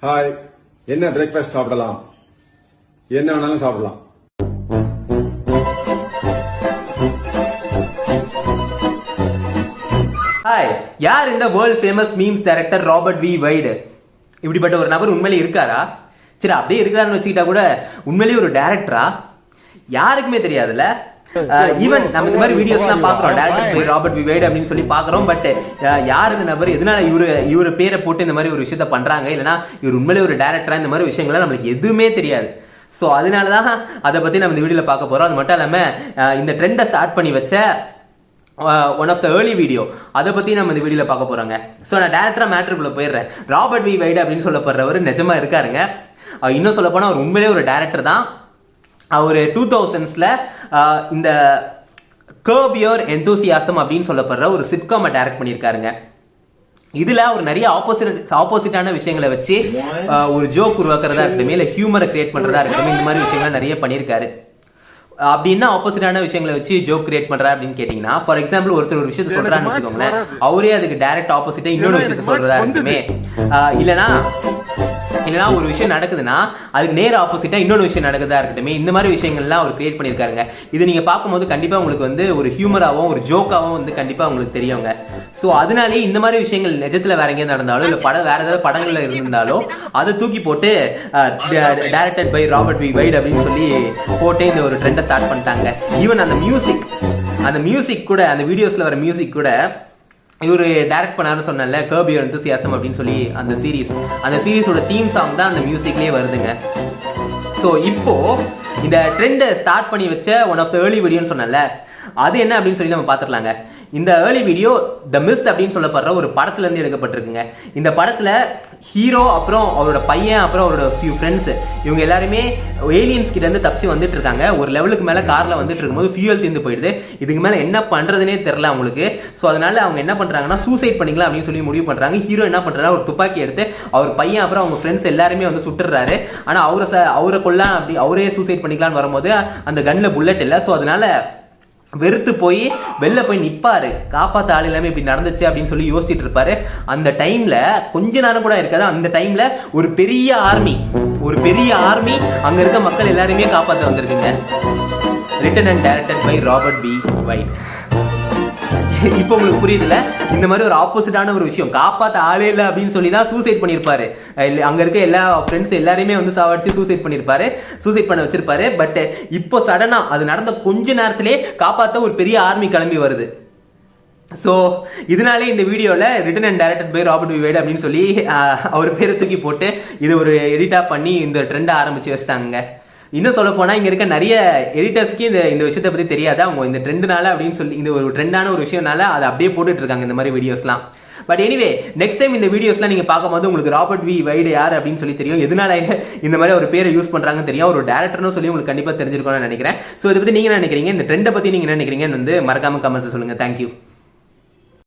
Hi, என்ன breakfast சாப்பிடலாம்? என்ன வேணாலும் சாப்பிடலாம். ஹாய், யார் இந்த world famous memes director Robert B Weide? இப்படிப்பட்ட ஒரு நபர் உண்மையிலே இருக்காரா? சரி, அப்படியே இருக்கிறாருன்னு வச்சுக்கிட்டா கூட உண்மையிலேயே ஒரு டைரக்டரா? யாருக்குமே தெரியாதுல்ல. ஈவன் நம்ம இந்த மாதிரி வீடியோஸ் தான் பாக்குறோம், டைரக்டர் ராபர்ட் வி வைடு அப்படின்னு சொல்லி பாக்குறோம். பட் யார் இந்த நபர், எதனால இவரு பேரை போட்டு இந்த மாதிரி ஒரு விஷயத்த பண்றாங்க, இல்லைன்னா இவர் உண்மையிலே ஒரு டைரக்டரா, இந்த மாதிரி விஷயங்கள்லாம் நம்மளுக்கு எதுவுமே தெரியாது. ஸோ அதனாலதான் அதை பத்தி நம்ம இந்த வீடியோல பார்க்க போறோம். அது மட்டும் இல்லாம இந்த ட்ரெண்டை ஸ்டார்ட் பண்ணி வச்ச one of the early video, அதை பத்தி நம்ம இந்த வீடியோல பார்க்க போறோங்க. ஸோ நான் டேரக்டரா மேட்டருக்குள்ள போயிடுறேன். ராபர்ட் வி வைடு அப்படின்னு சொல்லப்படுறவர் நிஜமா இருக்காருங்க. இன்னும் சொல்ல போனா அவர் உண்மையிலே ஒரு டைரக்டர் தான். அவர் 2000s இந்த கர்ப் யுவர் எந்தூசியாசம் அப்படின்னு சொல்லப்படுற ஒரு சிட்காமை டைரக்ட் பண்ணியிருக்காருங்க. இதுல ஒரு நிறைய ஆப்போசிட்டான விஷயங்களை வச்சு ஒரு ஜோக் உருவாக்குறதா இருக்கட்டும், இல்ல ஹியூமரை கிரியேட் பண்றதா இருக்கட்டும், இந்த மாதிரி விஷயங்களை நிறைய பண்ணியிருக்காரு. அப்படின்னா ஆப்போசிட்டான விஷயங்களை வச்சு ஜோக் கிரியேட் பண்றா அப்படின்னு கேட்டீங்கன்னா, ஃபார் எக்ஸாம்பிள் ஒருத்தர் ஒரு விஷயத்தை சொல்றான்னு வச்சுக்கோங்களேன், அவரே அதுக்கு டைரக்ட் ஆப்போசிட்டா இன்னொரு விஷயத்த சொல்றதா இருக்குமே, இல்லைன்னா ஒரு விஷயம் நடக்குதுன்னா அதுக்கு நேர் ஆப்போசிட்டா இன்னொரு விஷயம் நடக்குதா இருக்கட்டும், இந்த மாதிரி விஷயங்கள்லாம் அவர் கிரியேட் பண்ணியிருக்காருங்க. இது நீங்க பார்க்கும்போது கண்டிப்பா உங்களுக்கு வந்து ஒரு ஹியூமராகவும் ஒரு ஜோக்காகவும் வந்து கண்டிப்பா உங்களுக்கு தெரியுங்க. ஸோ அதனாலேயே இந்த மாதிரி விஷயங்கள் நிஜத்துல வேற எங்கேயும் நடந்தாலும், இல்லை வேற ஏதாவது படங்கள்ல இருந்தாலும் அதை தூக்கி போட்டு directed by Robert B Weide அப்படின்னு சொல்லி போட்டு இந்த ஒரு ட்ரெண்டை ஸ்டார்ட் பண்ணிட்டாங்க. ஈவன் அந்த மியூசிக் கூட, அந்த வீடியோஸ்ல வர மியூசிக் கூட இவரு டைரக்ட் பண்ணாருன்னு சொன்னல, கர்ப் யுவர் எந்தூசியாசம் அப்படின்னு சொல்லி அந்த சீரீஸோட தீம் சாங் தான் அந்த மியூசிக்லயே வருதுங்க. ஸோ இப்போ இந்த ட்ரெண்டை ஸ்டார்ட் பண்ணி வச்ச ஒன் ஆஃப் த ஏர்லி வீடியோன்னு சொன்னல, அது என்ன அப்படின்னு சொல்லி நம்ம பார்த்துடலாங்க. இந்த ஏர்லி வீடியோ த மிஸ்ட் அப்படின்னு சொல்லப்படுற ஒரு படத்துல இருந்து எடுக்கப்பட்டிருக்குங்க. இந்த படத்துல ஹீரோ, அப்புறம் அவரோட பையன், அப்புறம் அவரோட ஃபியூ ஃப்ரெண்ட்ஸ், இவங்க எல்லாருமே ஏலியன்ஸ் கிட்ட இருந்து தப்பிச்சு வந்துட்டு இருக்காங்க. ஒரு லெவலுக்கு மேல கார்ல வந்துட்டு இருக்கும்போது ஃபியூயல் தீர்ந்து போயிடுது. இதுக்கு மேல என்ன பண்றதுனே தெரியல அவங்களுக்கு. ஸோ அதனால அவங்க என்ன பண்றாங்கன்னா சூசைட் பண்ணிக்கலாம் அப்படின்னு சொல்லி முடிவு பண்றாங்க. ஹீரோ என்ன பண்றாரு, ஒரு துப்பாக்கி எடுத்து அவர் பையன் அப்புறம் அவங்க ஃப்ரெண்ட்ஸ் எல்லாருமே வந்து சுட்டுறாரு. ஆனா அவரை கொல்லாம் அப்படி அவரே சூசைட் பண்ணிக்கலாம்னு வரும்போது அந்த கன்ல புல்லட் இல்லை. ஸோ அதனால வெறுத்து போய் வெளில போய் நிப்பாரு, காப்பாத்த ஆள் எல்லாமே இப்படி நடந்துச்சு அப்படின்னு சொல்லி யோசிச்சுட்டு இருப்பாரு. அந்த டைம்ல கொஞ்ச நேரம் கூட இருக்காது, அந்த டைம்ல ஒரு பெரிய ஆர்மி அங்க இருக்க மக்கள் எல்லாருமே காப்பாத்த வந்திருக்குங்க. Written and directed by Robert B Weide. இப்போ உங்களுக்கு புரியுதுல, இந்த மாதிரி ஒரு ஆப்போசிட்டான ஒரு விஷயம், காப்பாத்த ஆளே இல்லை அப்படின்னு சொல்லி தான் சூசைட் பண்ணிருப்பாரு. அங்க இருக்க எல்லா ஃப்ரெண்ட்ஸ் எல்லாருமே வந்து சாவடிச்சு சூசைட் பண்ண வச்சிருப்பாரு. பட் இப்போ சடனா அது நடந்த கொஞ்ச நேரத்திலே காப்பாத்த ஒரு பெரிய ஆர்மி கிளம்பி வருது. ஸோ இதனாலே இந்த வீடியோவில் written and directed by Robert B Weide அப்படின்னு சொல்லி அவர் பேரை தூக்கி போட்டு இது ஒரு எடிட்டா பண்ணி இந்த ட்ரெண்டை ஆரம்பிச்சு வச்சிட்டாங்க. இன்னும் சொல்ல போனா இங்க இருக்க நிறைய எடிட்டர்ஸ்க்கு இந்த விஷயத்தை பத்தி தெரியாது. அவங்க இந்த ட்ரெண்ட்னால அப்படின்னு சொல்லி, இந்த ஒரு ட்ரெண்டான ஒரு விஷயம்னால அதை அப்படியே போட்டுட்டு இருக்காங்க இந்த மாதிரி வீடியோஸ்லாம். பட் எனிவே, நெக்ஸ்ட் டைம் இந்த வீடியோஸ்லாம் நீங்க பார்க்கும்போது உங்களுக்கு ராபர்ட் வி வைடு யார் அப்படின்னு சொல்லி தெரியும், எதனால இந்த மாதிரி ஒரு பேரை யூஸ் பண்றாங்கன்னு தெரியும், ஒரு டேரக்டர்னு சொல்லி உங்களுக்கு கண்டிப்பா தெரிஞ்சிருக்கும்னு நினைக்கிறேன். ஸோ இதை பத்தி நீங்க என்ன நினைக்கிறீங்க, இந்த ட்ரெண்டை பத்தி நீங்க என்ன நினைக்கிறீங்கன்னு வந்து மறக்காம கமெண்ட்ஸ் சொல்லுங்க. தேங்க்யூ.